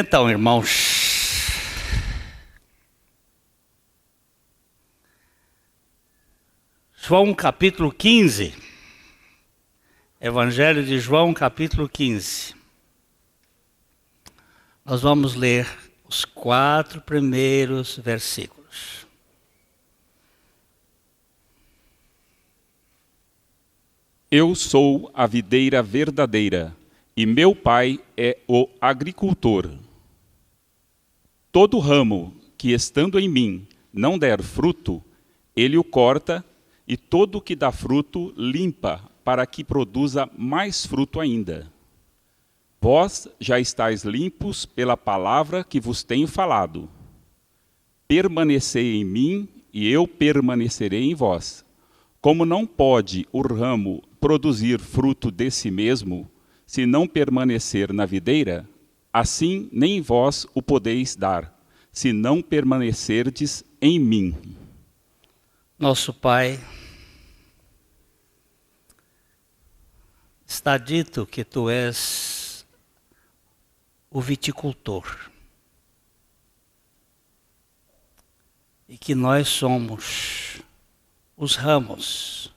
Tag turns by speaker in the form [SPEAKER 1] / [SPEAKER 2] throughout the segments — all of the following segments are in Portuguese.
[SPEAKER 1] Então, irmãos, João capítulo 15, Evangelho de João capítulo 15. Nós vamos ler os 4 primeiros versículos.
[SPEAKER 2] Eu sou a videira verdadeira, e meu pai é o agricultor. Todo ramo que estando em mim não der fruto, ele o corta, e todo que dá fruto limpa, para que produza mais fruto ainda. Vós já estáis limpos pela palavra que vos tenho falado. Permanecei em mim, e eu permanecerei em vós. Como não pode o ramo produzir fruto de si mesmo, se não permanecer na videira, assim nem vós o podeis dar, se não permanecerdes em mim.
[SPEAKER 1] Nosso Pai, está dito que Tu és o viticultor e que nós somos os ramos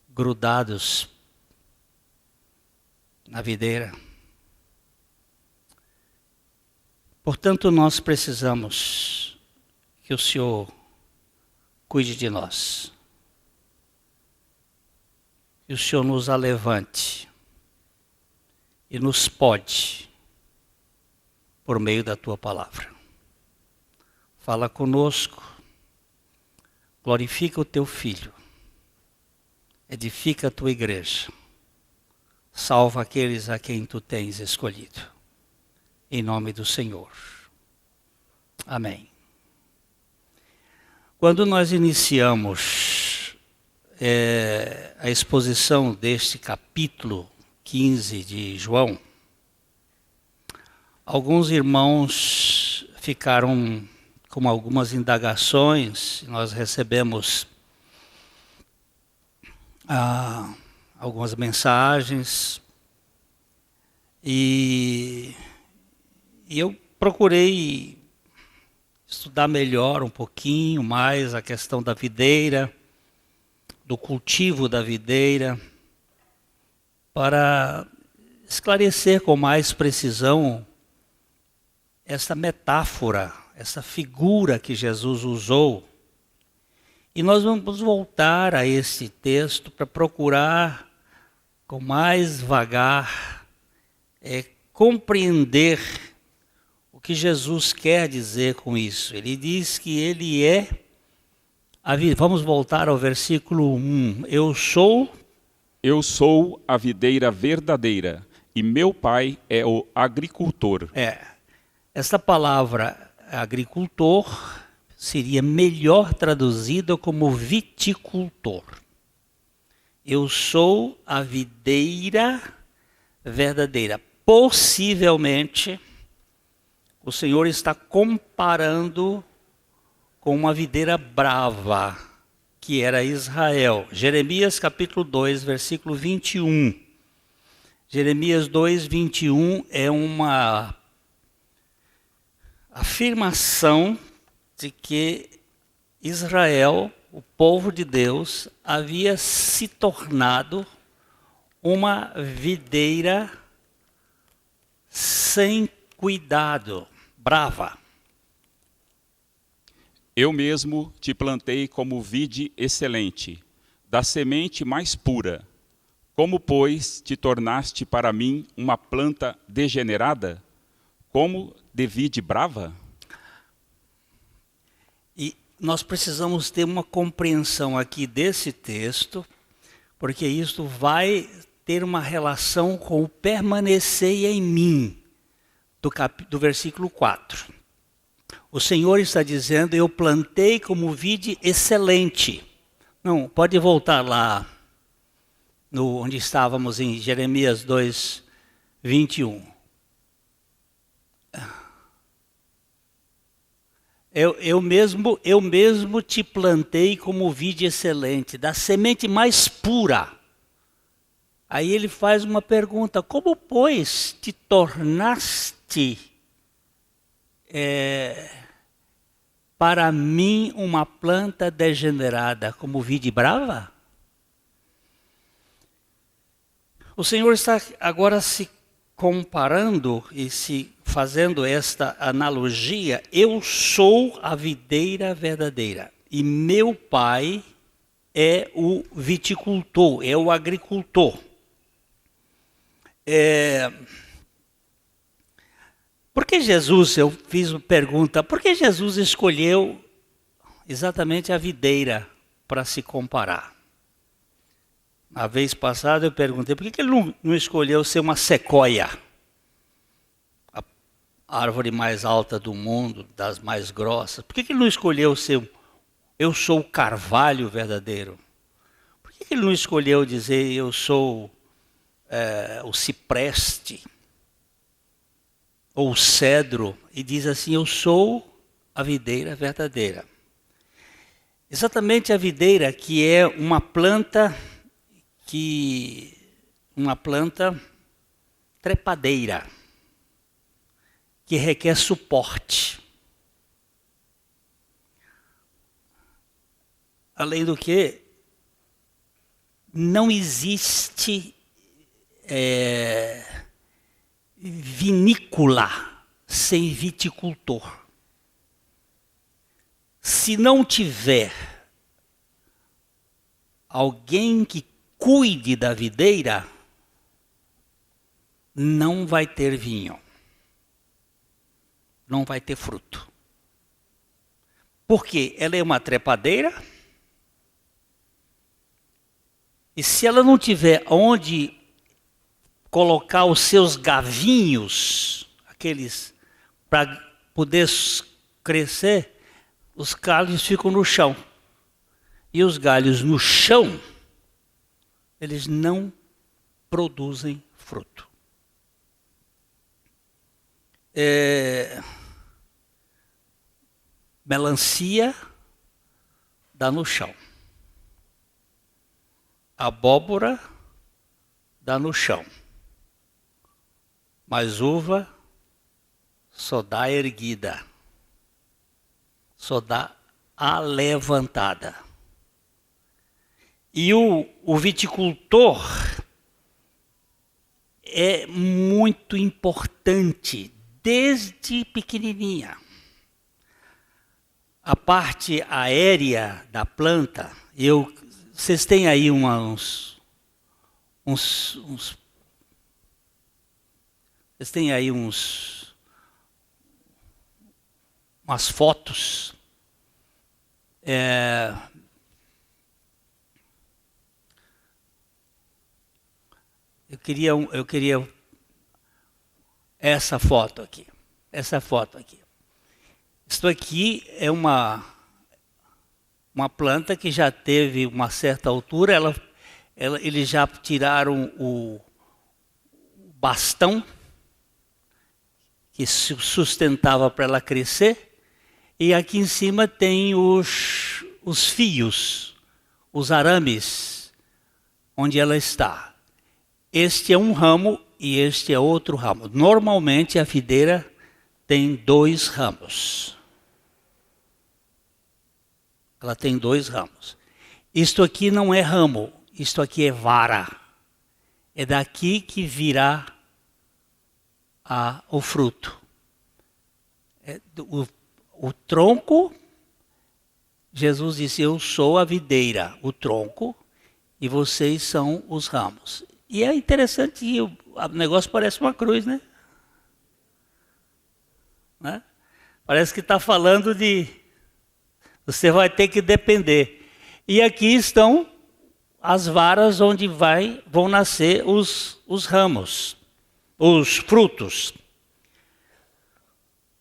[SPEAKER 1] grudados na videira. Portanto, nós precisamos que o Senhor cuide de nós. Que o Senhor nos alevante e nos pode por meio da Tua palavra. Fala conosco, glorifica o Teu Filho, edifica a Tua igreja, salva aqueles a quem Tu tens escolhido. Em nome do Senhor. Amém. Quando nós iniciamos a exposição deste capítulo 15 de João, alguns irmãos ficaram com algumas indagações. Nós recebemos algumas mensagens e eu procurei estudar melhor um pouquinho mais a questão da videira, do cultivo da videira, para esclarecer com mais precisão essa metáfora, essa figura que Jesus usou. E nós vamos voltar a esse texto para procurar, com mais vagar, compreender o que Jesus quer dizer com isso. Ele diz que Ele é a vida. Vamos voltar ao versículo 1. Eu sou
[SPEAKER 2] a videira verdadeira, e meu pai é o agricultor.
[SPEAKER 1] Essa palavra agricultor seria melhor traduzida como viticultor. Eu sou a videira verdadeira. Possivelmente, o Senhor está comparando com uma videira brava, que era Israel. Jeremias capítulo 2, versículo 21. Jeremias 2, 21 é uma afirmação de que Israel, o povo de Deus, havia se tornado uma videira sem cuidado, brava.
[SPEAKER 2] Eu mesmo te plantei como vide excelente, da semente mais pura. Como, pois, te tornaste para mim uma planta degenerada? Como de vide brava?
[SPEAKER 1] E nós precisamos ter uma compreensão aqui desse texto, porque isso vai ter uma relação com o permanecer em mim, do versículo 4. O Senhor está dizendo, eu plantei como vide excelente. Não, pode voltar lá, onde estávamos em Jeremias 2, 21. Eu mesmo te plantei como vide excelente, da semente mais pura. Aí ele faz uma pergunta: como, pois, te tornaste para mim uma planta degenerada como vide brava? O Senhor está agora se comparando e se fazendo esta analogia. Eu sou a videira verdadeira e meu pai é o viticultor, é o agricultor. Por que Jesus, eu fiz uma pergunta, por que Jesus escolheu exatamente a videira para se comparar? A vez passada eu perguntei, por que ele não escolheu ser uma sequoia? A árvore mais alta do mundo, das mais grossas. Por que ele não escolheu ser, eu sou o carvalho verdadeiro? Por que ele não escolheu dizer, eu sou o cipreste? Ou o cedro? E diz assim, eu sou a videira verdadeira. Exatamente a videira, que é uma planta trepadeira, que requer suporte. Além do que, não existe vinícola sem viticultor. Se não tiver alguém que cuide da videira, não vai ter vinho. Não vai ter fruto. Porque ela é uma trepadeira. E se ela não tiver onde colocar os seus gavinhos, aqueles para poder crescer, os galhos ficam no chão. E os galhos no chão, eles não produzem fruto. Melancia dá no chão. Abóbora dá no chão. Mas uva só dá erguida. Só dá alevantada. E o viticultor é muito importante desde pequenininha. A parte aérea da planta, vocês têm aí vocês têm aí umas fotos. Eu queria essa foto aqui. Isto aqui é uma planta que já teve uma certa altura. Eles já tiraram o bastão que sustentava para ela crescer. E aqui em cima tem os fios, os arames, onde ela está. Este é um ramo e este é outro ramo. Normalmente a videira tem 2 ramos. Ela tem 2 ramos. Isto aqui não é ramo, isto aqui é vara. É daqui que virá o fruto. O tronco, Jesus disse, eu sou a videira, o tronco, e vocês são os ramos. E é interessante, o negócio parece uma cruz, né? Parece que está falando de você vai ter que depender. E aqui estão as varas onde vão nascer os ramos, os frutos.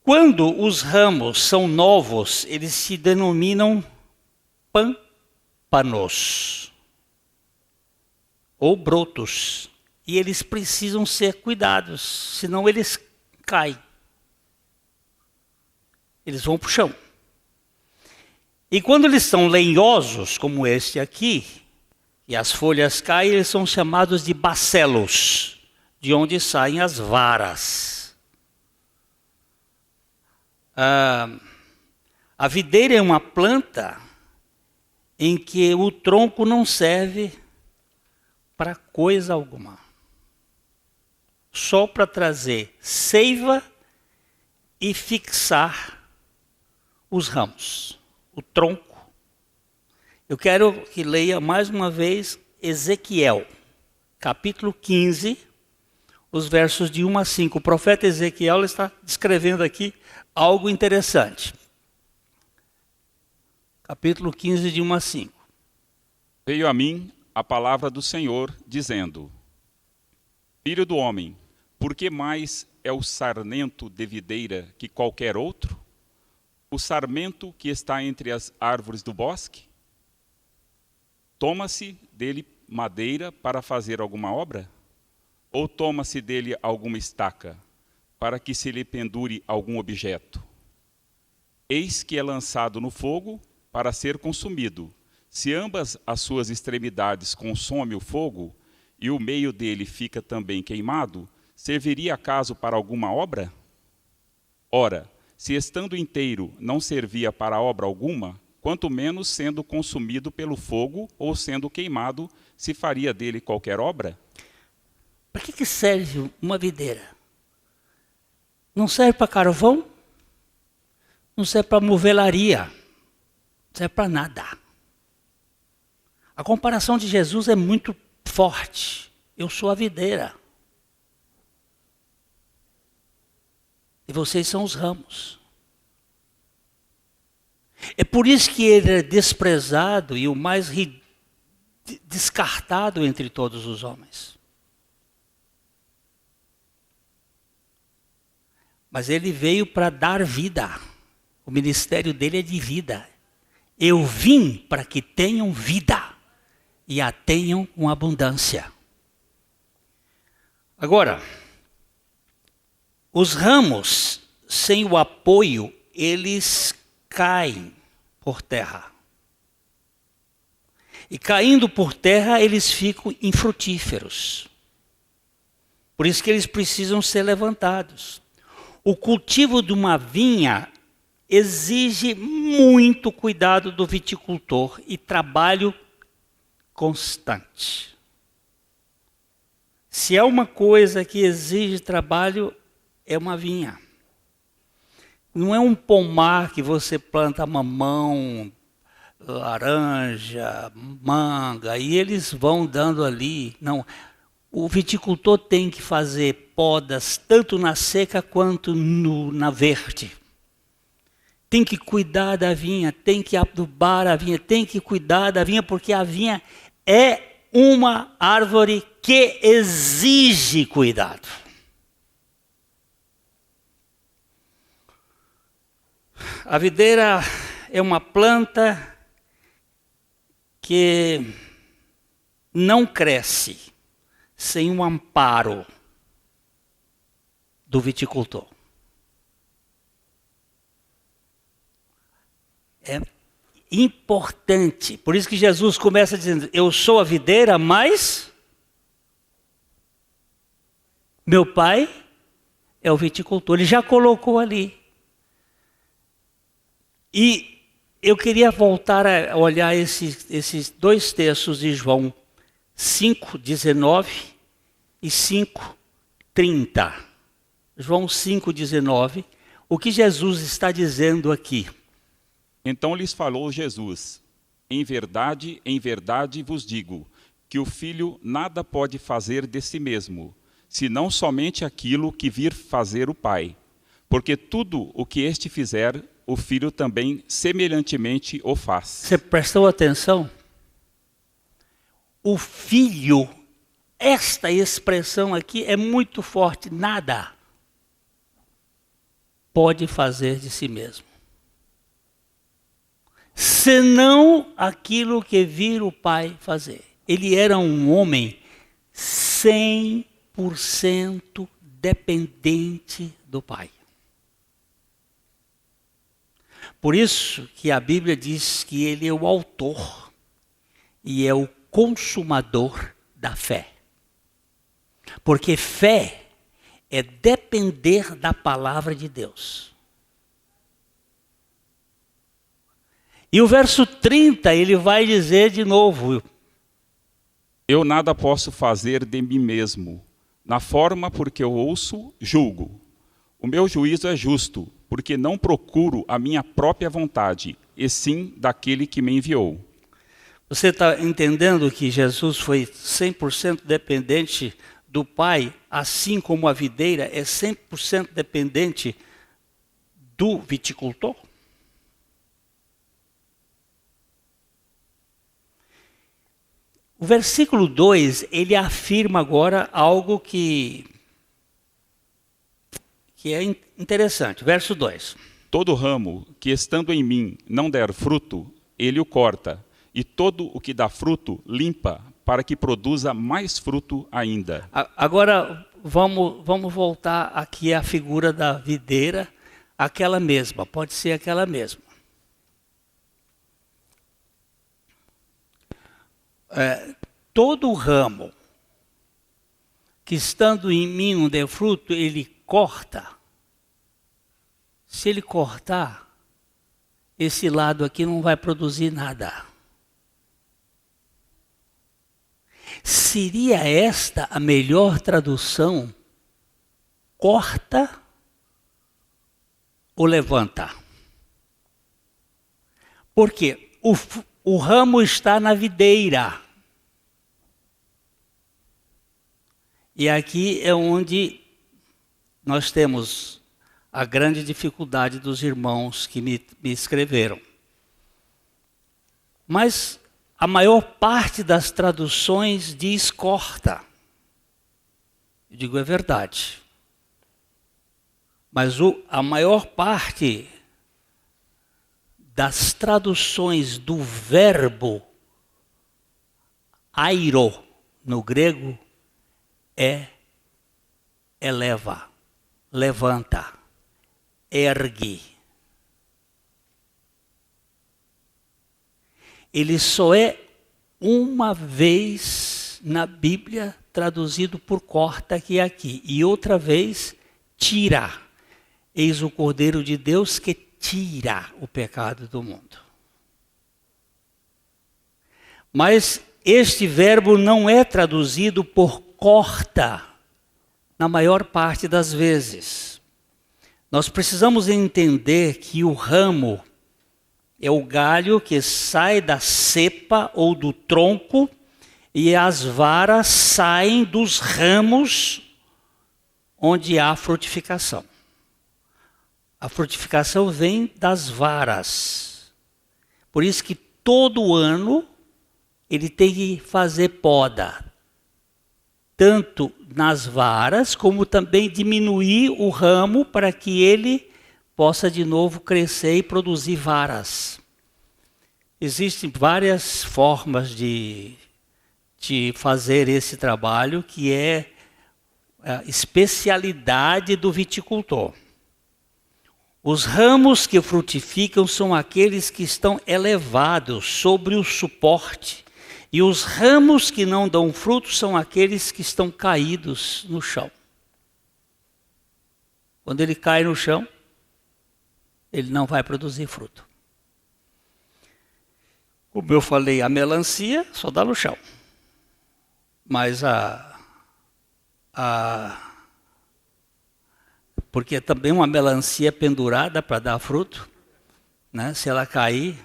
[SPEAKER 1] Quando os ramos são novos, eles se denominam pâmpanos ou brotos. E eles precisam ser cuidados, senão eles caem. Eles vão para o chão. E quando eles são lenhosos, como este aqui, e as folhas caem, eles são chamados de bacelos, de onde saem as varas. A videira é uma planta em que o tronco não serve para coisa alguma. Só para trazer seiva e fixar os ramos, o tronco. Eu quero que leia mais uma vez Ezequiel, capítulo 15, os versos de 1 a 5. O profeta Ezequiel está descrevendo aqui algo interessante. Capítulo 15, de 1 a 5.
[SPEAKER 2] Veio a mim a palavra do Senhor, dizendo: Filho do homem, por que mais é o sarmento de videira que qualquer outro? O sarmento que está entre as árvores do bosque? Toma-se dele madeira para fazer alguma obra? Ou toma-se dele alguma estaca, para que se lhe pendure algum objeto? Eis que é lançado no fogo para ser consumido. Se ambas as suas extremidades consome o fogo, e o meio dele fica também queimado, serviria acaso para alguma obra? Ora, se estando inteiro não servia para obra alguma, quanto menos sendo consumido pelo fogo ou sendo queimado, se faria dele qualquer obra?
[SPEAKER 1] Para que serve uma videira? Não serve para carvão? Não serve para movelaria? Não serve para nada. A comparação de Jesus é muito forte. Eu sou a videira. E vocês são os ramos. É por isso que ele é desprezado e o mais descartado entre todos os homens. Mas ele veio para dar vida. O ministério dele é de vida. Eu vim para que tenham vida e a tenham com abundância. Agora, os ramos, sem o apoio, eles caem por terra. E caindo por terra, eles ficam infrutíferos. Por isso que eles precisam ser levantados. O cultivo de uma vinha exige muito cuidado do viticultor e trabalho constante. Se é uma coisa que exige trabalho, é uma vinha. Não é um pomar que você planta mamão, laranja, manga, e eles vão dando ali. Não, o viticultor tem que fazer podas tanto na seca quanto na verde. Tem que cuidar da vinha, tem que adubar a vinha, tem que cuidar da vinha, porque a vinha é uma árvore que exige cuidado. A videira é uma planta que não cresce sem um amparo do viticultor. É importante. Por isso que Jesus começa dizendo: eu sou a videira, mas meu pai é o viticultor. Ele já colocou ali. E eu queria voltar a olhar esses dois textos de João 5:19 e 5:30. João 5:19. O que Jesus está dizendo aqui?
[SPEAKER 2] Então lhes falou Jesus: em verdade vos digo, que o Filho nada pode fazer de si mesmo, senão somente aquilo que vir fazer o Pai. Porque tudo o que este fizer, o Filho também semelhantemente o faz.
[SPEAKER 1] Você prestou atenção? O Filho, esta expressão aqui é muito forte. Nada pode fazer de si mesmo, senão aquilo que vir o Pai fazer. Ele era um homem 100% dependente do Pai. Por isso que a Bíblia diz que ele é o autor e é o consumador da fé. Porque fé é depender da palavra de Deus. E o verso 30, ele vai dizer de novo:
[SPEAKER 2] Eu nada posso fazer de mim mesmo. Na forma porque eu ouço, julgo. O meu juízo é justo, porque não procuro a minha própria vontade, e sim daquele que me enviou.
[SPEAKER 1] Você está entendendo que Jesus foi 100% dependente do Pai, assim como a videira é 100% dependente do viticultor? O versículo 2, ele afirma agora algo que é interessante. Verso 2.
[SPEAKER 2] Todo ramo que estando em mim não der fruto, ele o corta, e todo o que dá fruto limpa, para que produza mais fruto ainda.
[SPEAKER 1] Agora vamos voltar aqui à figura da videira, aquela mesma, pode ser aquela mesma. Todo ramo que estando em mim não der fruto, ele corta. Se ele cortar, esse lado aqui não vai produzir nada. Seria esta a melhor tradução? Corta ou levanta? Porque o ramo está na videira. E aqui é onde nós temos a grande dificuldade dos irmãos que me escreveram. Mas a maior parte das traduções diz corta. Eu digo, é verdade. Mas a maior parte das traduções do verbo airo no grego é eleva, levanta, ergue. Ele só é uma vez na Bíblia traduzido por corta, que é aqui, e outra vez tira. Eis o Cordeiro de Deus que tira o pecado do mundo. Mas este verbo não é traduzido por corta na maior parte das vezes. Nós precisamos entender que o ramo é o galho que sai da cepa ou do tronco e as varas saem dos ramos onde há frutificação. A frutificação vem das varas. Por isso que todo ano ele tem que fazer poda. Tanto nas varas, como também diminuir o ramo para que ele possa de novo crescer e produzir varas. Existem várias formas de fazer esse trabalho, que é a especialidade do viticultor. Os ramos que frutificam são aqueles que estão elevados sobre o suporte, e os ramos que não dão fruto são aqueles que estão caídos no chão. Quando ele cai no chão, ele não vai produzir fruto. Como eu falei, a melancia só dá no chão. Mas porque também uma melancia pendurada para dar fruto, né? Se ela cair,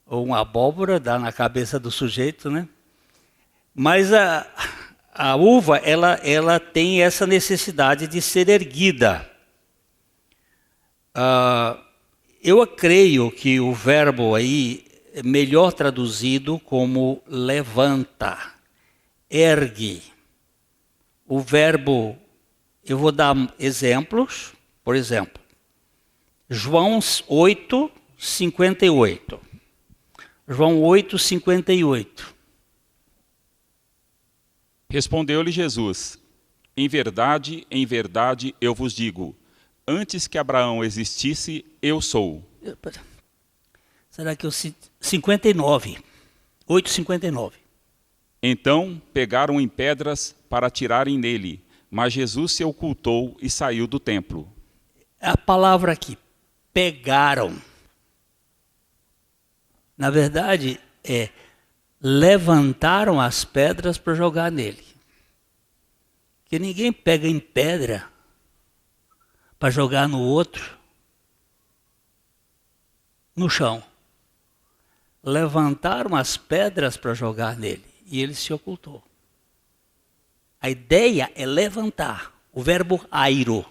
[SPEAKER 1] ou uma abóbora dá na cabeça do sujeito, né? Mas a uva, ela tem essa necessidade de ser erguida. Eu creio que o verbo aí é melhor traduzido como levanta, ergue. O verbo, eu vou dar exemplos, por exemplo, João 8, 58. João 8, 58.
[SPEAKER 2] Respondeu-lhe Jesus: em verdade, eu vos digo, antes que Abraão existisse, eu sou.
[SPEAKER 1] Será que eu 59? 8, 59.
[SPEAKER 2] Então pegaram em pedras para atirarem nele, mas Jesus se ocultou e saiu do templo.
[SPEAKER 1] A palavra aqui, pegaram. Na verdade, levantaram as pedras para jogar nele. Porque ninguém pega em pedra para jogar no outro, no chão. Levantaram as pedras para jogar nele e ele se ocultou. A ideia é levantar, o verbo airo.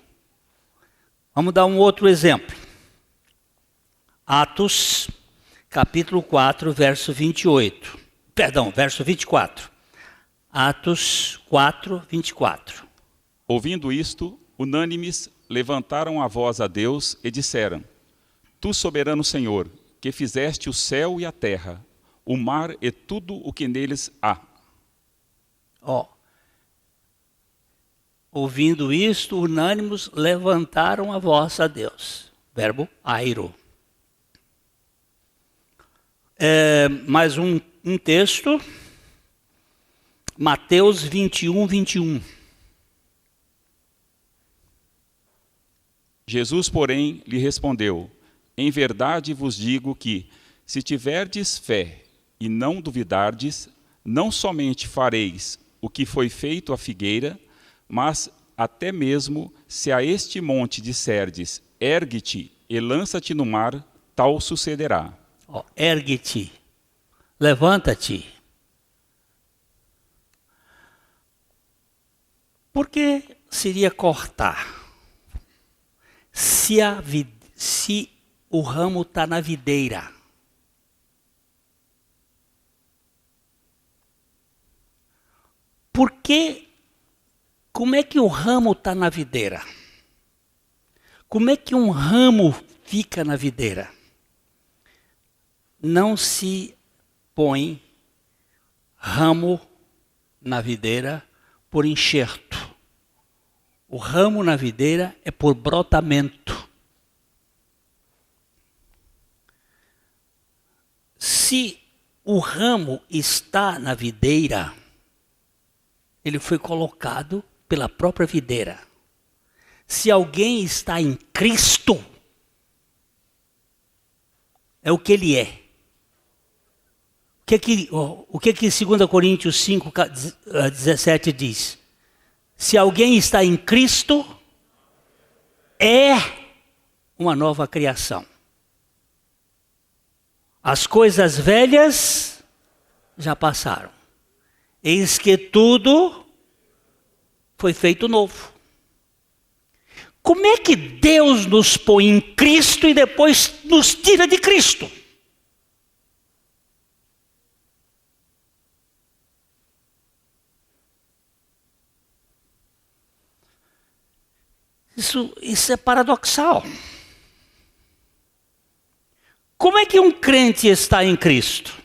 [SPEAKER 1] Vamos dar um outro exemplo. Atos, capítulo 4, verso 28. Perdão, verso 24. Atos 4, 24.
[SPEAKER 2] Ouvindo isto, unânimes levantaram a voz a Deus e disseram: Tu, soberano Senhor, que fizeste o céu e a terra, o mar e tudo o que neles há.
[SPEAKER 1] Ouvindo isto, unânimes levantaram a voz a Deus. Verbo airo. Mais um texto. Mateus 21, 21.
[SPEAKER 2] Jesus, porém, lhe respondeu: Em verdade vos digo que, se tiverdes fé e não duvidardes, não somente fareis o que foi feito à figueira, mas até mesmo se a este monte disserdes: ergue-te e lança-te no mar, tal sucederá.
[SPEAKER 1] Ergue-te, levanta-te. Por que seria cortar? Se o ramo está na videira. Como é que o ramo está na videira? Como é que um ramo fica na videira? Não se põe ramo na videira por enxerto. O ramo na videira é por brotamento. Se o ramo está na videira, ele foi colocado pela própria videira. Se alguém está em Cristo, é o que ele é. O que 2 Coríntios 5, 17 diz? Se alguém está em Cristo, é uma nova criação. As coisas velhas já passaram. Eis que tudo foi feito novo. Como é que Deus nos põe em Cristo e depois nos tira de Cristo? Isso é paradoxal. Como é que um crente está em Cristo?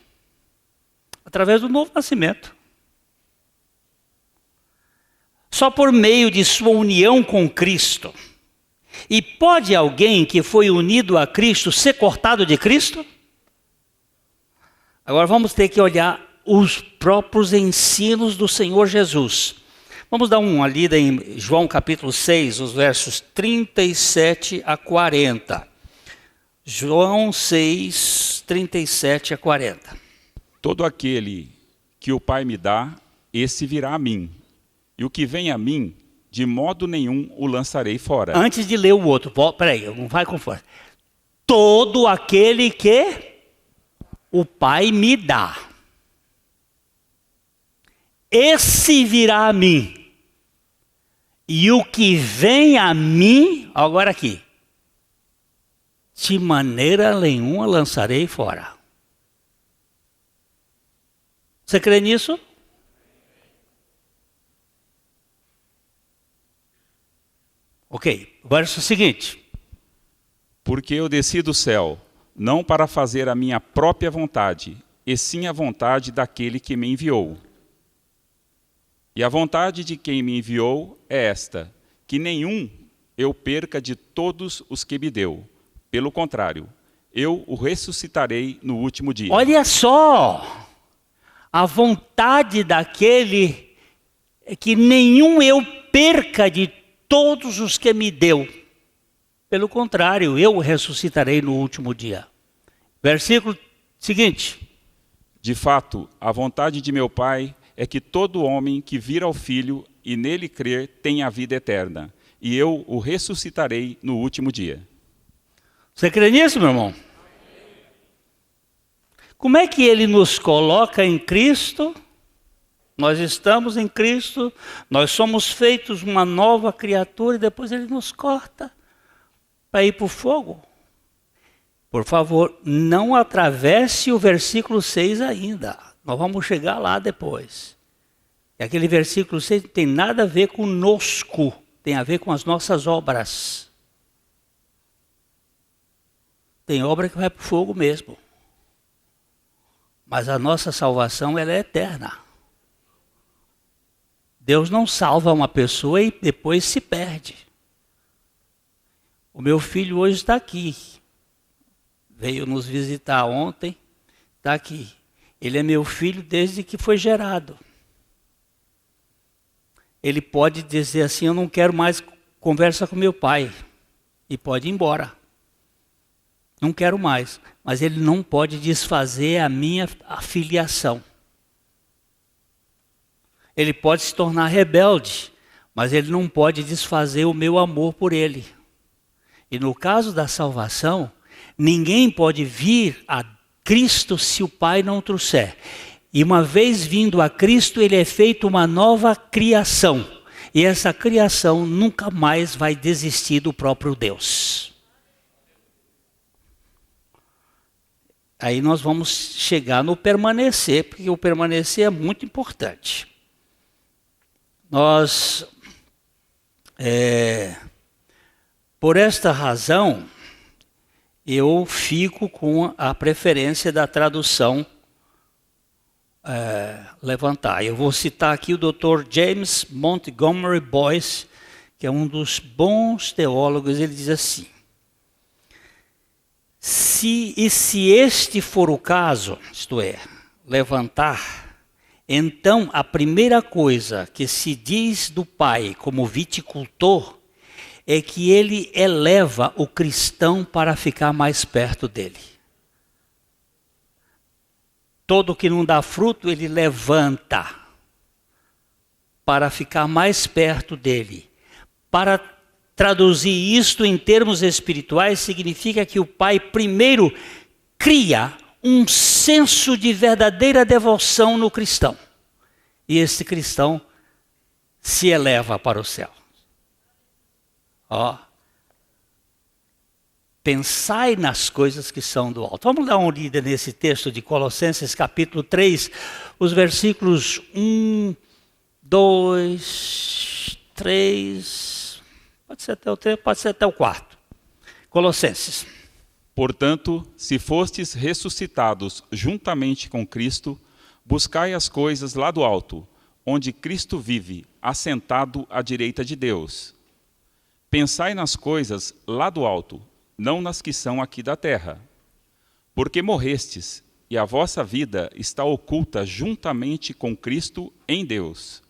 [SPEAKER 1] Através do novo nascimento. Só por meio de sua união com Cristo. E pode alguém que foi unido a Cristo ser cortado de Cristo? Agora vamos ter que olhar os próprios ensinos do Senhor Jesus. Vamos dar uma lida em João capítulo 6, os versos 37 a 40. João 6, 37 a 40.
[SPEAKER 2] Todo aquele que o Pai me dá, esse virá a mim. E o que vem a mim, de modo nenhum o lançarei fora.
[SPEAKER 1] Antes de ler o outro, peraí, não vai com força. Todo aquele que o Pai me dá, esse virá a mim. E o que vem a mim, agora aqui, de maneira nenhuma lançarei fora. Você crê nisso? Ok, verso seguinte.
[SPEAKER 2] Porque eu desci do céu, não para fazer a minha própria vontade, e sim a vontade daquele que me enviou. E a vontade de quem me enviou é esta, que nenhum eu perca de todos os que me deu. Pelo contrário, eu o ressuscitarei no último dia.
[SPEAKER 1] Olha só! A vontade daquele é que nenhum eu perca de todos os que me deu. Pelo contrário, eu o ressuscitarei no último dia. Versículo seguinte.
[SPEAKER 2] De fato, a vontade de meu Pai é que todo homem que vir ao Filho e nele crer tenha a vida eterna, e eu o ressuscitarei no último dia.
[SPEAKER 1] Você crê nisso, meu irmão? Como é que ele nos coloca em Cristo? Nós estamos em Cristo, nós somos feitos uma nova criatura e depois ele nos corta para ir para o fogo. Por favor, não atravesse o versículo 6 ainda. Nós vamos chegar lá depois. E aquele versículo 6 não tem nada a ver conosco, tem a ver com as nossas obras. Tem obra que vai para o fogo mesmo. Mas a nossa salvação, ela é eterna. Deus não salva uma pessoa e depois se perde. O meu filho hoje está aqui. Veio nos visitar ontem, está aqui. Ele é meu filho desde que foi gerado. Ele pode dizer assim, eu não quero mais conversa com meu pai. E pode ir embora. Não quero mais. Mas ele não pode desfazer a minha filiação. Ele pode se tornar rebelde, mas ele não pode desfazer o meu amor por ele. E no caso da salvação, ninguém pode vir a Cristo se o Pai não trouxer. E uma vez vindo a Cristo, ele é feito uma nova criação. E essa criação nunca mais vai desistir do próprio Deus. Aí nós vamos chegar no permanecer, porque o permanecer é muito importante. Por esta razão, eu fico com a preferência da tradução levantar. Eu vou citar aqui o Dr. James Montgomery Boyce, que é um dos bons teólogos. Ele diz assim: se este for o caso, isto é, levantar, então a primeira coisa que se diz do Pai como viticultor é que ele eleva o cristão para ficar mais perto dele. Todo que não dá fruto, ele levanta para ficar mais perto dele. Para traduzir isto em termos espirituais, significa que o Pai primeiro cria um senso de verdadeira devoção no cristão. E esse cristão se eleva para o céu. Pensai nas coisas que são do alto. Vamos dar uma lida nesse texto de Colossenses capítulo 3, os versículos 1, 2, 3, pode ser até o 3, pode ser até o 4. Colossenses.
[SPEAKER 2] Portanto, se fostes ressuscitados juntamente com Cristo, buscai as coisas lá do alto, onde Cristo vive, assentado à direita de Deus. Pensai nas coisas lá do alto, não nas que são aqui da terra. Porque morrestes, e a vossa vida está oculta juntamente com Cristo em Deus.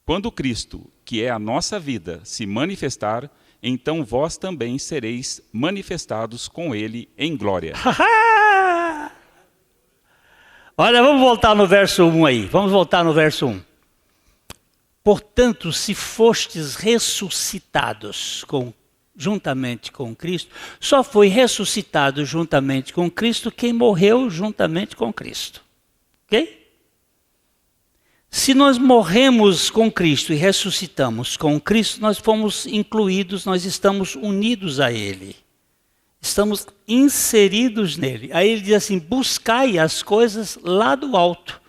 [SPEAKER 2] Quando Cristo, que é a nossa vida, se manifestar, então vós também sereis manifestados com ele em glória.
[SPEAKER 1] Olha, vamos voltar no verso 1 aí. Vamos voltar no verso 1. Portanto, se fostes ressuscitados juntamente com Cristo, só foi ressuscitado juntamente com Cristo quem morreu juntamente com Cristo. Ok? Se nós morremos com Cristo e ressuscitamos com Cristo, nós fomos incluídos, nós estamos unidos a Ele. Estamos inseridos nele. Aí ele diz assim, buscai as coisas lá do alto,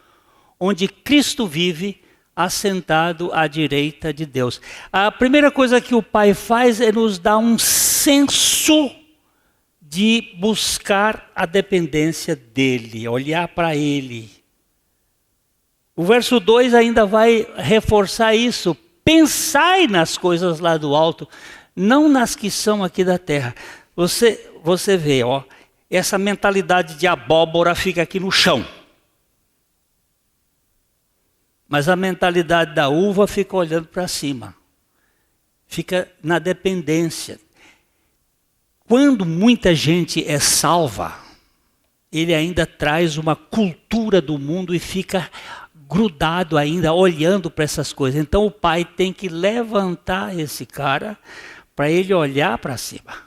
[SPEAKER 1] onde Cristo vive, assentado à direita de Deus. A primeira coisa que o Pai faz é nos dar um senso de buscar a dependência dele, olhar para ele. O verso 2 ainda vai reforçar isso. Pensai nas coisas lá do alto, não nas que são aqui da terra. Você vê, essa mentalidade de abóbora fica aqui no chão. Mas a mentalidade da uva fica olhando para cima. Fica na dependência. Quando muita gente é salva, ele ainda traz uma cultura do mundo e fica grudado ainda, olhando para essas coisas. Então o pai tem que levantar esse cara para ele olhar para cima.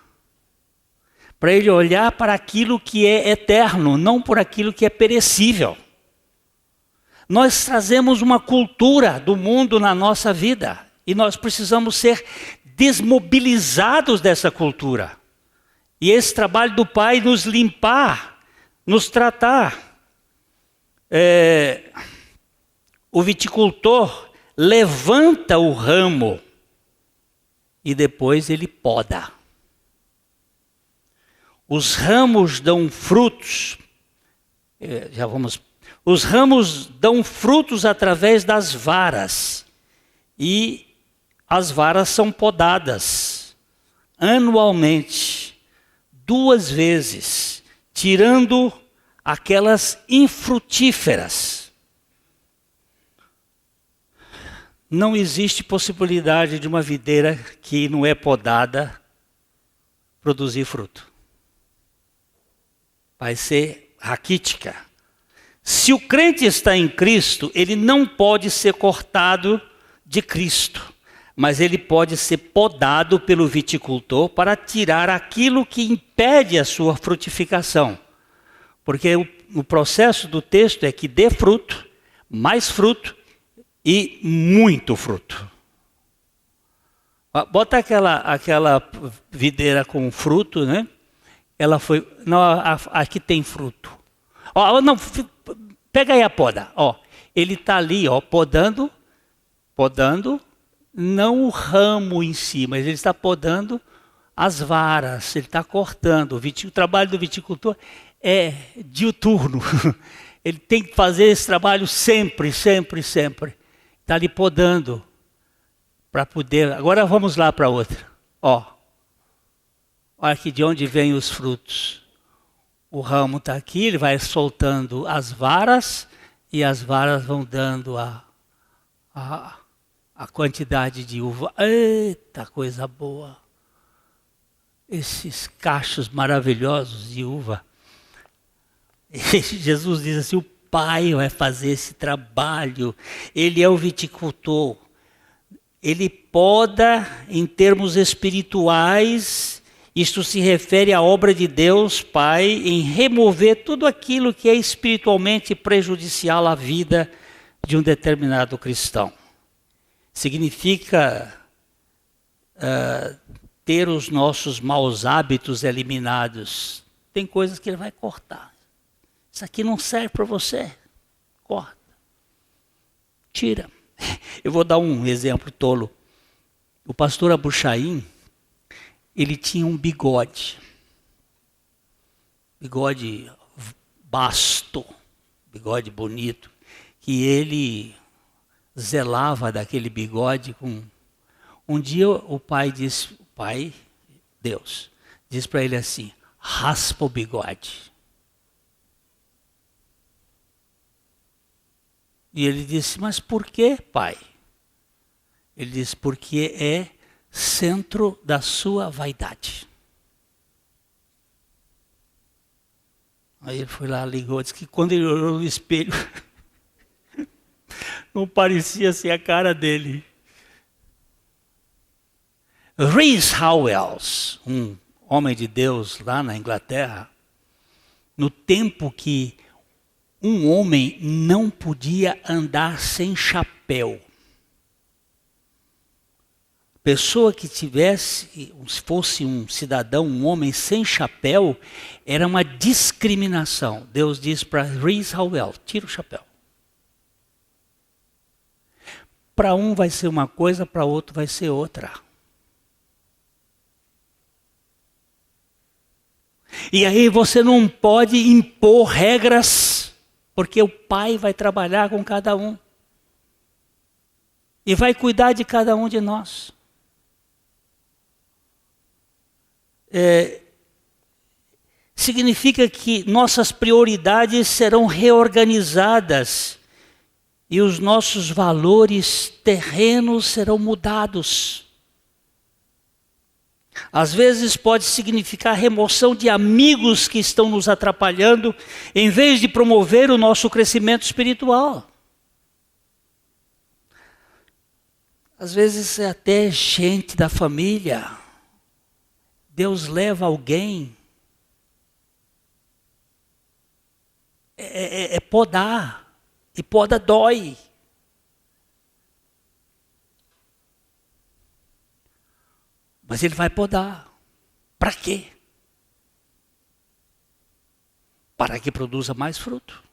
[SPEAKER 1] Para ele olhar para aquilo que é eterno, não por aquilo que é perecível. Nós trazemos uma cultura do mundo na nossa vida e nós precisamos ser desmobilizados dessa cultura. E esse trabalho do pai nos limpar, nos tratar. O viticultor levanta o ramo e depois ele poda. Os ramos dão frutos. Os ramos dão frutos através das varas. E as varas são podadas anualmente, 2 vezes, tirando aquelas infrutíferas. Não existe possibilidade de uma videira que não é podada produzir fruto. Vai ser raquítica. Se o crente está em Cristo, ele não pode ser cortado de Cristo, mas ele pode ser podado pelo viticultor para tirar aquilo que impede a sua frutificação. Porque o processo do texto é que dê fruto, mais fruto e muito fruto. Bota aquela videira com fruto, né? Ela foi, não, aqui tem fruto. Não, pega aí a poda. Ele está ali, podando, não o ramo em si, mas ele está podando as varas, ele está cortando. O trabalho do viticultor é diuturno. Ele tem que fazer esse trabalho sempre. Está ali podando para poder. Agora vamos lá para outra. Olha aqui de onde vêm os frutos. O ramo está aqui, ele vai soltando as varas e as varas vão dando a quantidade de uva. Eita, coisa boa! Esses cachos maravilhosos de uva. E Jesus diz assim, o Pai vai fazer esse trabalho. Ele é o viticultor. Ele poda em termos espirituais. Isto se refere à obra de Deus, Pai, em remover tudo aquilo que é espiritualmente prejudicial à vida de um determinado cristão. Significa ter os nossos maus hábitos eliminados. Tem coisas que ele vai cortar. Isso aqui não serve para você. Corta. Tira. Eu vou dar um exemplo tolo. O pastor Abu Chaim, ele tinha um bigode. Bigode basto. Bigode bonito. Que ele zelava daquele bigode com... Um dia o pai disse... Pai, Deus, diz para ele assim, raspa o bigode. E ele disse, mas por que, pai? Ele disse, porque é centro da sua vaidade. Aí ele foi lá, ligou, disse que quando ele olhou no espelho, não parecia ser a cara dele. Rhys Howells, um homem de Deus lá na Inglaterra, no tempo que um homem não podia andar sem chapéu. Pessoa que tivesse, se fosse um cidadão, um homem sem chapéu, era uma discriminação. Deus diz para Rhys Howells, tira o chapéu. Para um vai ser uma coisa, para outro vai ser outra. E aí você não pode impor regras, porque o Pai vai trabalhar com cada um. E vai cuidar de cada um de nós. Significa que nossas prioridades serão reorganizadas. e os nossos valores terrenos serão mudados. Às vezes pode significar remoção de amigos que estão nos atrapalhando, em vez de promover o nosso crescimento espiritual. Às vezes é até gente da família. Deus leva alguém. É podar. E poda dói. Mas ele vai podar. Para quê? Para que produza mais fruto.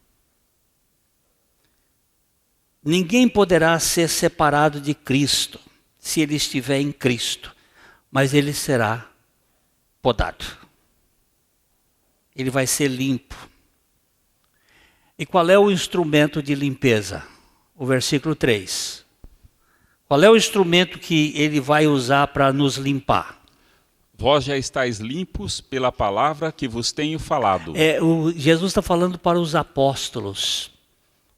[SPEAKER 1] Ninguém poderá ser separado de Cristo se ele estiver em Cristo, mas ele será podado. Ele vai ser limpo. E qual é o instrumento de limpeza? O versículo 3. Qual é o instrumento que ele vai usar para nos limpar?
[SPEAKER 2] Vós já estáis limpos pela palavra que vos tenho falado.
[SPEAKER 1] Jesus está falando para os apóstolos,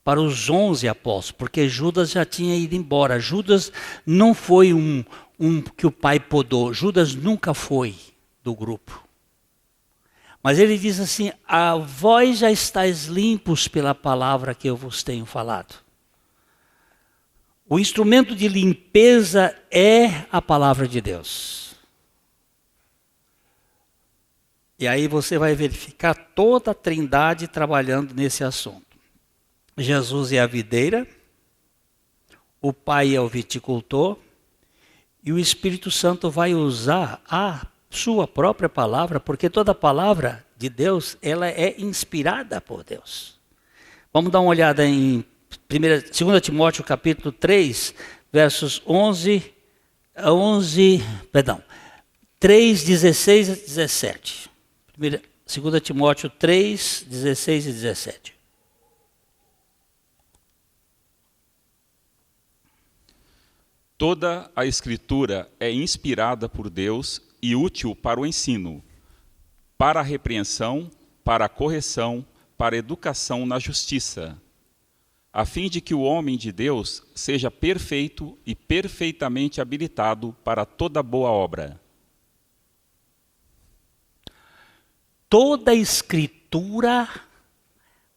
[SPEAKER 1] para os 11 apóstolos, porque Judas já tinha ido embora. Judas não foi um que o pai podou. Judas nunca foi do grupo. Mas ele diz assim, vós já estáis limpos pela palavra que eu vos tenho falado. O instrumento de limpeza é a palavra de Deus. E aí você vai verificar toda a trindade trabalhando nesse assunto. Jesus é a videira, o Pai é o viticultor, e o Espírito Santo vai usar a sua própria palavra, porque toda palavra de Deus, ela é inspirada por Deus. Vamos dar uma olhada em 2 Timóteo capítulo 3, versos 3, 16 e 17. 2 Timóteo 3, 16 e 17.
[SPEAKER 2] Toda a Escritura é inspirada por Deus e útil para o ensino, para a repreensão, para a correção, para a educação na justiça, a fim de que o homem de Deus seja perfeito e perfeitamente habilitado para toda boa obra.
[SPEAKER 1] Toda a Escritura,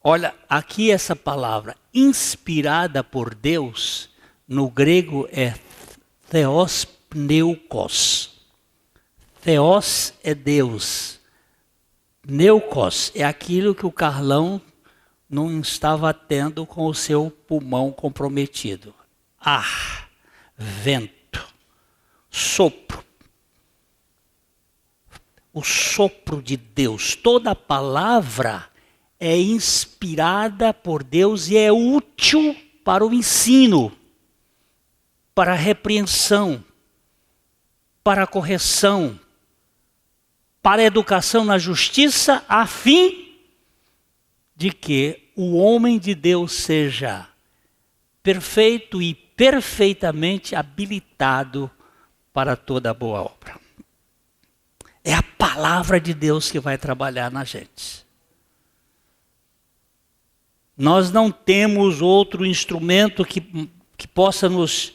[SPEAKER 1] olha, aqui essa palavra, inspirada por Deus, no grego é theos pneukos. Theos é Deus. Pneukos é aquilo que o Carlão não estava tendo com o seu pulmão comprometido. Ar, vento, sopro. O sopro de Deus. Toda a palavra é inspirada por Deus e é útil para o ensino, para a repreensão, para a correção, para a educação na justiça, a fim de que o homem de Deus seja perfeito e perfeitamente habilitado para toda boa obra. É a palavra de Deus que vai trabalhar na gente. Nós não temos outro instrumento que possa nos...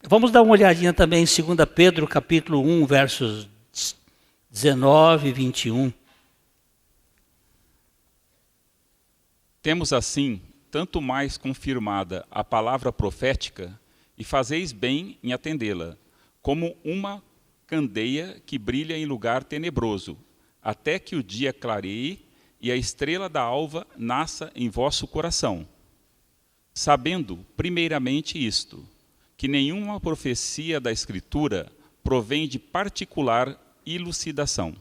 [SPEAKER 1] vamos dar uma olhadinha também em 2 Pedro, capítulo 1, versos 19 e 21.
[SPEAKER 2] Temos assim, tanto mais confirmada a palavra profética, e fazeis bem em atendê-la, como uma candeia que brilha em lugar tenebroso, até que o dia clareie e a estrela da alva nasça em vosso coração. Sabendo, primeiramente, isto, que nenhuma profecia da Escritura provém de particular elucidação.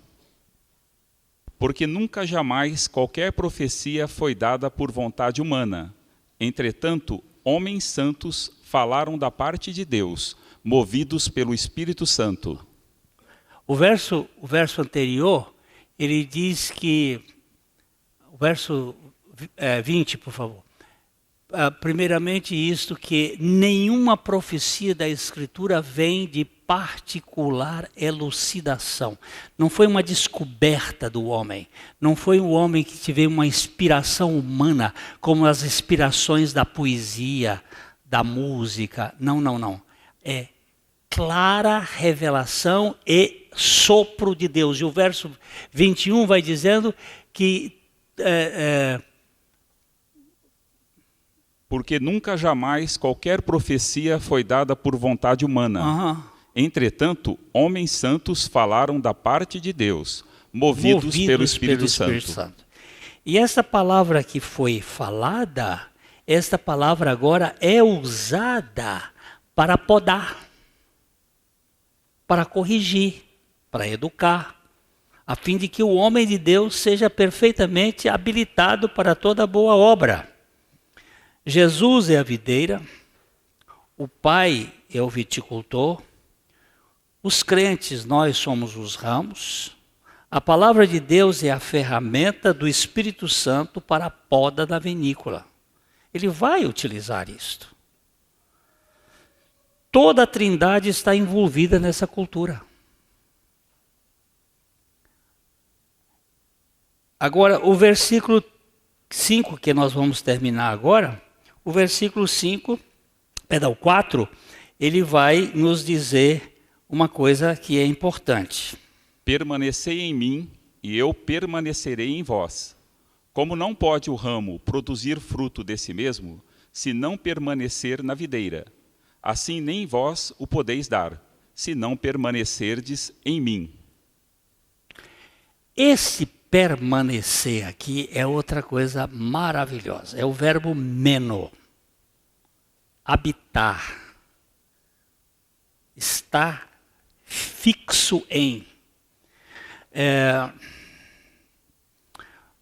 [SPEAKER 2] Porque nunca jamais qualquer profecia foi dada por vontade humana. Entretanto, homens santos falaram da parte de Deus, movidos pelo Espírito Santo.
[SPEAKER 1] O verso anterior, ele diz que... O verso 20, por favor. Primeiramente isto, que nenhuma profecia da Escritura vem de particular elucidação. Não foi uma descoberta do homem. Não foi o homem que teve uma inspiração humana, como as inspirações da poesia, da música. Não, não, não. É clara revelação e sopro de Deus. E o verso 21 vai dizendo que...
[SPEAKER 2] Porque nunca jamais qualquer profecia foi dada por vontade humana. Entretanto, homens santos falaram da parte de Deus, movidos pelo Espírito Santo.
[SPEAKER 1] E essa palavra que foi falada, esta palavra agora é usada para podar, para corrigir, para educar, a fim de que o homem de Deus seja perfeitamente habilitado para toda boa obra. Jesus é a videira, o Pai é o viticultor, os crentes, nós somos os ramos, a palavra de Deus é a ferramenta do Espírito Santo para a poda da vinícola. Ele vai utilizar isto. Toda a Trindade está envolvida nessa cultura. Agora, o versículo 5, que nós vamos terminar agora, o versículo 4, ele vai nos dizer uma coisa que é importante.
[SPEAKER 2] Permanecei em mim, e eu permanecerei em vós. Como não pode o ramo produzir fruto de si mesmo, se não permanecer na videira, assim nem vós o podeis dar, se não permanecerdes em mim.
[SPEAKER 1] Esse permanecer aqui é outra coisa maravilhosa. É o verbo meno. Habitar. Estar fixo em.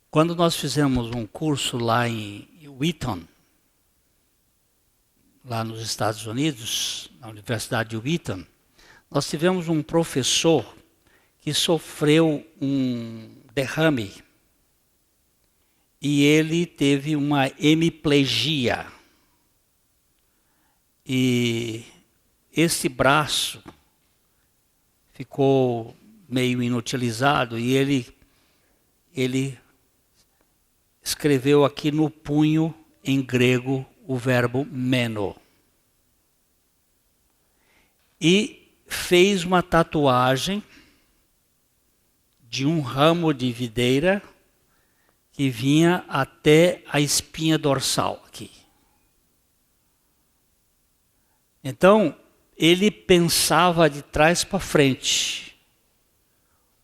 [SPEAKER 1] Quando nós fizemos um curso lá em Wheaton, lá nos Estados Unidos, na Universidade de Wheaton, nós tivemos um professor que sofreu um derrame e ele teve uma hemiplegia. E esse braço ficou meio inutilizado e ele escreveu aqui no punho, em grego, o verbo meno. E fez uma tatuagem de um ramo de videira que vinha até a espinha dorsal aqui. Então, ele pensava de trás para frente.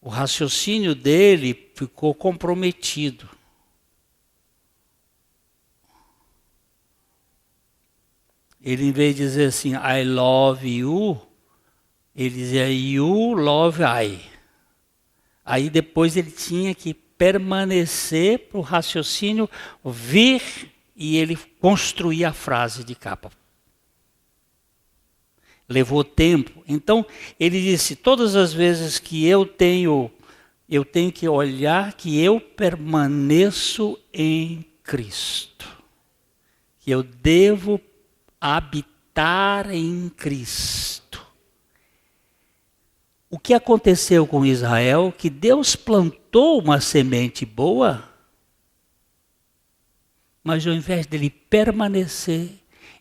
[SPEAKER 1] O raciocínio dele ficou comprometido. Ele, em vez de dizer assim, I love you, ele dizia, you love I. Aí depois ele tinha que permanecer para o raciocínio vir e ele construir a frase de capa. Levou tempo. Então, ele disse, todas as vezes que eu tenho que olhar que eu permaneço em Cristo. Que eu devo habitar em Cristo. O que aconteceu com Israel? Que Deus plantou uma semente boa, mas ao invés dele permanecer,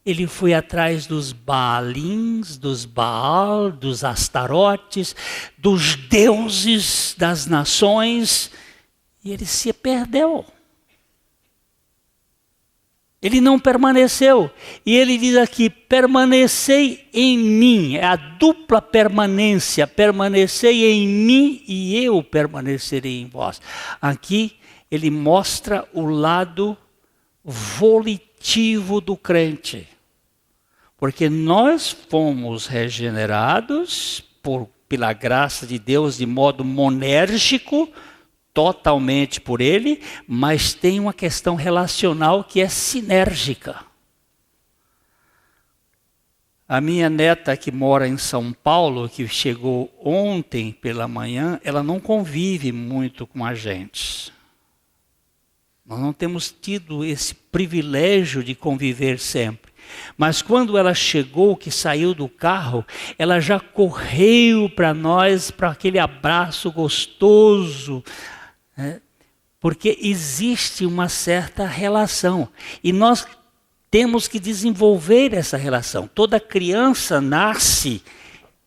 [SPEAKER 1] ele foi atrás dos Baalins, dos Baal, dos Astarotes, dos deuses das nações, e ele se perdeu. Ele não permaneceu. E ele diz aqui, permanecei em mim. É a dupla permanência. Permanecei em mim e eu permanecerei em vós. Aqui ele mostra o lado volitivo do crente. Porque nós fomos regenerados pela graça de Deus de modo monérgico, totalmente por ele, mas tem uma questão relacional que é sinérgica. A minha neta que mora em São Paulo, que chegou ontem pela manhã, ela não convive muito com a gente. Nós não temos tido esse privilégio de conviver sempre. Mas quando ela chegou, que saiu do carro, ela já correu para nós, para aquele abraço gostoso, né? Porque existe uma certa relação. E nós temos que desenvolver essa relação. Toda criança nasce,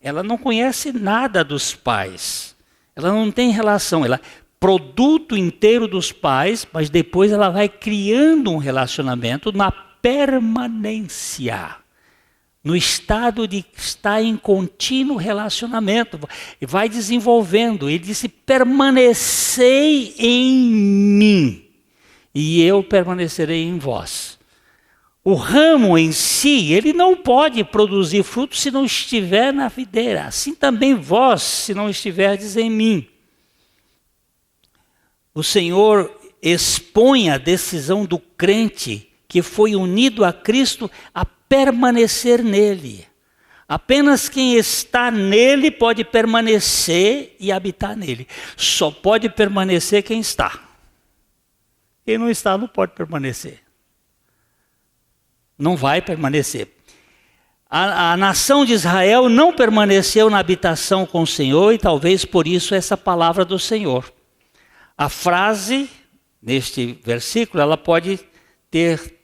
[SPEAKER 1] ela não conhece nada dos pais. Ela não tem relação, ela é produto inteiro dos pais, mas depois ela vai criando um relacionamento na permanência, no estado de estar em contínuo relacionamento, e vai desenvolvendo. Ele disse: permanecei em mim, e eu permanecerei em vós. O ramo em si, ele não pode produzir fruto se não estiver na videira. Assim também vós, se não estiverdes em mim. O Senhor expõe a decisão do crente que foi unido a Cristo a permanecer nele. Apenas quem está nele pode permanecer e habitar nele. Só pode permanecer quem está. Quem não está não pode permanecer. Não vai permanecer. A nação de Israel não permaneceu na habitação com o Senhor, e talvez por isso essa palavra do Senhor. A frase, neste versículo, ela pode ter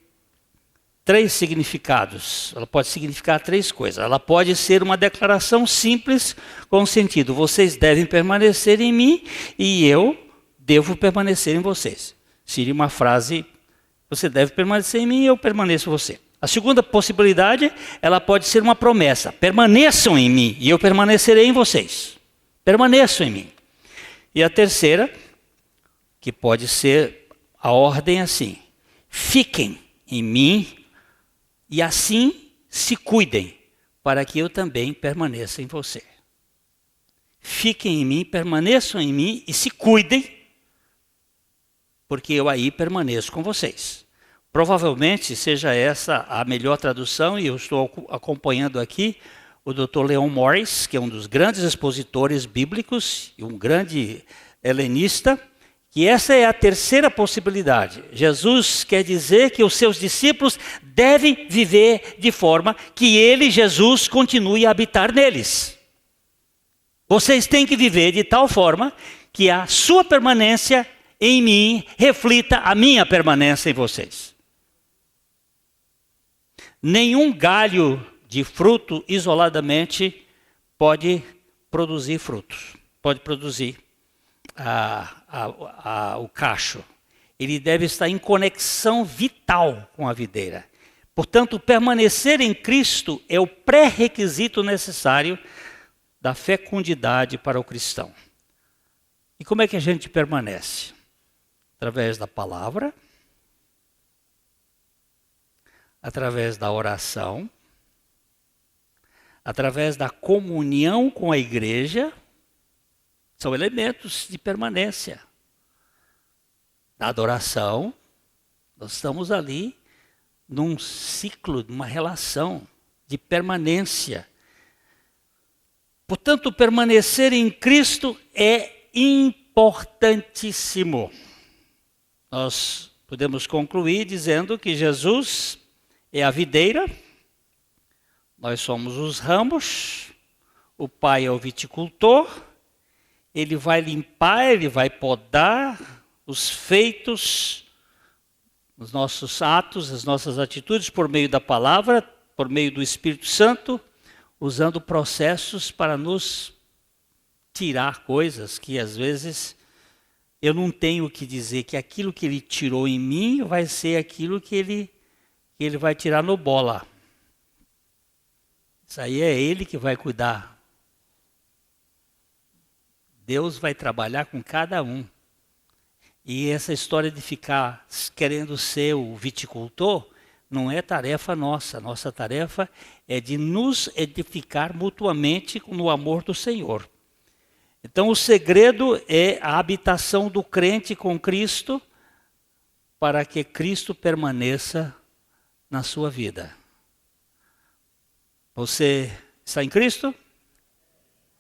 [SPEAKER 1] 3 significados. Ela pode significar 3 coisas. Ela pode ser uma declaração simples, com o sentido: vocês devem permanecer em mim e eu devo permanecer em vocês. Seria uma frase: você deve permanecer em mim e eu permaneço em você. A segunda possibilidade, ela pode ser uma promessa: permaneçam em mim e eu permanecerei em vocês. Permaneçam em mim. E a terceira, que pode ser a ordem assim: fiquem em mim e assim se cuidem, para que eu também permaneça em você. Fiquem em mim, permaneçam em mim e se cuidem, porque eu aí permaneço com vocês. Provavelmente seja essa a melhor tradução, e eu estou acompanhando aqui o Dr. Leon Morris, que é um dos grandes expositores bíblicos e um grande helenista, que essa é a terceira possibilidade. Jesus quer dizer que os seus discípulos devem viver de forma que ele, Jesus, continue a habitar neles. Vocês têm que viver de tal forma que a sua permanência em mim reflita a minha permanência em vocês. Nenhum galho de fruto isoladamente pode produzir frutos, pode produzir o cacho. Ele deve estar em conexão vital com a videira. Portanto, permanecer em Cristo é o pré-requisito necessário da fecundidade para o cristão. E como é que a gente permanece? Através da palavra, através da oração, através da comunhão com a igreja. São elementos de permanência. Na adoração, nós estamos ali num ciclo, numa relação de permanência. Portanto, permanecer em Cristo é importantíssimo. Nós podemos concluir dizendo que Jesus é a videira, nós somos os ramos, o Pai é o viticultor. Ele vai limpar, ele vai podar os feitos, os nossos atos, as nossas atitudes por meio da palavra, por meio do Espírito Santo, usando processos para nos tirar coisas que às vezes eu não tenho que dizer que aquilo que ele tirou em mim vai ser aquilo que ele vai tirar no bola. Isso aí é ele que vai cuidar. Deus vai trabalhar com cada um. E essa história de ficar querendo ser o viticultor não é tarefa nossa. Nossa tarefa é de nos edificar mutuamente no amor do Senhor. Então o segredo é a habitação do crente com Cristo, para que Cristo permaneça na sua vida. Você está em Cristo?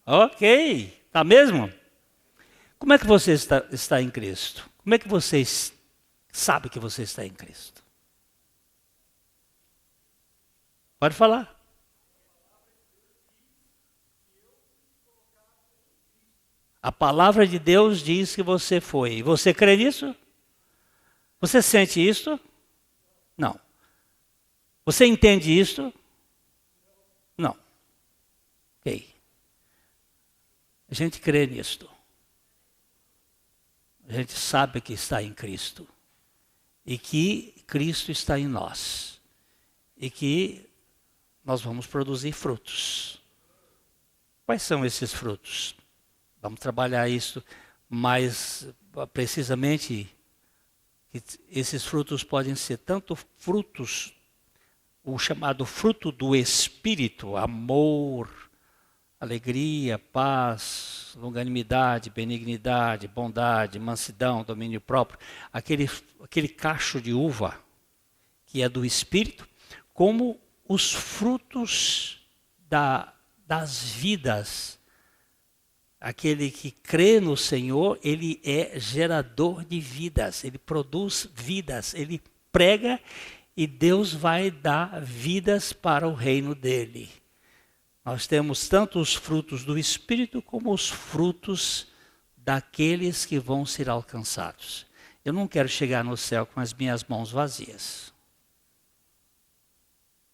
[SPEAKER 1] Ok. Está mesmo? Como é que você está em Cristo? Como é que você sabe que você está em Cristo? Pode falar. A palavra de Deus diz que você foi. E você crê nisso? Você sente isso? Não. Você entende isso? Não. Ok. A gente crê nisto. A gente sabe que está em Cristo. E que Cristo está em nós. E que nós vamos produzir frutos. Quais são esses frutos? Vamos trabalhar isso mais precisamente. Esses frutos podem ser tanto frutos, o chamado fruto do Espírito, amor, alegria, paz, longanimidade, benignidade, bondade, mansidão, domínio próprio, aquele cacho de uva que é do Espírito, como os frutos das vidas. Aquele que crê no Senhor, ele é gerador de vidas, ele produz vidas, ele prega e Deus vai dar vidas para o reino dele. Nós temos tanto os frutos do Espírito como os frutos daqueles que vão ser alcançados. Eu não quero chegar no céu com as minhas mãos vazias.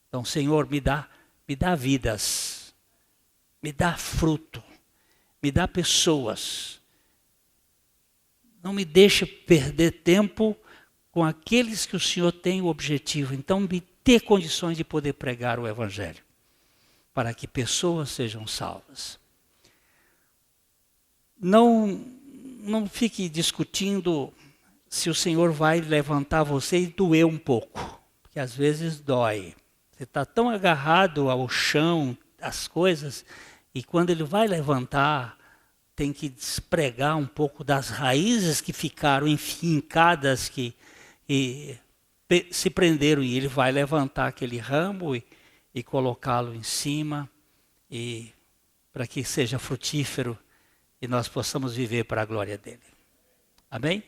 [SPEAKER 1] Então, Senhor, me dá vidas, me dá fruto. Me dá pessoas. Não me deixe perder tempo com aqueles que o Senhor tem o objetivo. Então, me dê condições de poder pregar o Evangelho, para que pessoas sejam salvas. Não fique discutindo se o Senhor vai levantar você e doer um pouco, porque às vezes dói. Você está tão agarrado ao chão, às coisas, e quando ele vai levantar, tem que despregar um pouco das raízes que ficaram enfincadas, que se prenderam, e ele vai levantar aquele ramo e colocá-lo em cima, e para que seja frutífero e nós possamos viver para a glória dele. Amém?